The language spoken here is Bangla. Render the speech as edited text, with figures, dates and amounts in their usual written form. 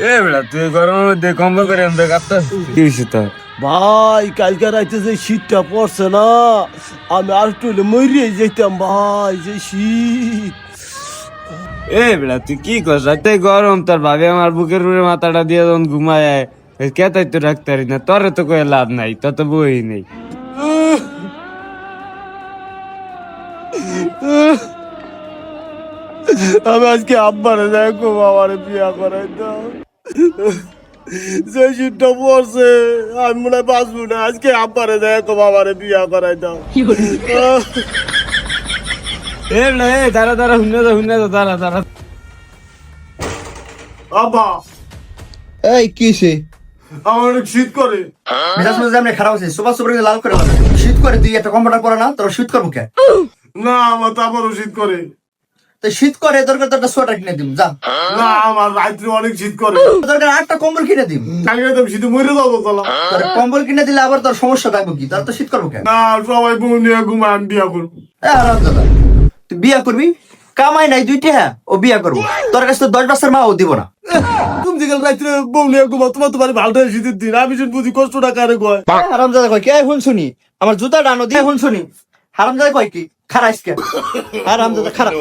এ বেড়া তুই গরমের মধ্যে কম্বল করে আমাদের কাঁপতাস কি হয়েছে তোর? ভাই কালকে রাইতে যে শীতটা পড়ছে না, আমি আর একটু হলে মরিয়ে যেতাম ভাই, যে শীত। এ বেড়া তুই কি করছ? রাতে গরম, তোর ভাবি আমার বুকের উপরে মাথাটা দিয়ে যখন ঘুমায় কেতাই তো রাখতে পারি না। তোর তো কয়ে লাভ নাই, তোর তো বই নেই। আমি আজকে আব্বারে দেখো, বাবারে বিয়া করাই দাও। যে শীতটা পড়ছে আমি মনে হয় বাঁচবো না। আজকে আব্বারে দেখো, বাবারে বিয়া করাই দাও। এ বেড়া এ দাঁড়া দাঁড়া, হুন্না দা দাঁড়া দাঁড়া। আব্বা, এই কিসে আমার অনেক শীত করে। মেজাজ মেজাজ এমনি খারাপ আছে, সুপার সুপার লাল করে লাগা। শীত করে তুই একটা কম্পিউটার পড়া না, তোর শীত করবো কে? না, আমার তো আবারও শীত করে। তো শীত করে দরকার তো একটা সোয়েটার কিনে দিম যা। না, আমার রাত্রে অনেক শীত করে। দরকার একটা কম্বল কিনে দিম। কালকে তো শীতে মরে যাবো তাহলে। তোর কম্বল কিনে দিলে আবার তোর সমস্যা থাকবো কি? তোর তো শীত করবো কে? না, সবাই বউ নিয়ে ঘুমায়, আমি বিয়া করবো। আরাম দাদা, তুই বিয়া করবি, কামাই নাই দুইটা, হ্যাঁ ও বিয়া করবো। তোর কাছে তো 10 বছর মা ও দিব না। তুমি যে কাল রাত্রে বউ নিয়ে ঘুমাও, তোমার তো বাড়ি ভালো শীতের দিন, আমি শুন বুঝি কষ্টটা কারে কয়। হারাম দাদা কয় কে? এখন শুনি আমার জুতা ডানো দিয়ে এখন শুনি। হারাম দাদা কয় কি খারাইস কে? হারাম দাদা খারাপ।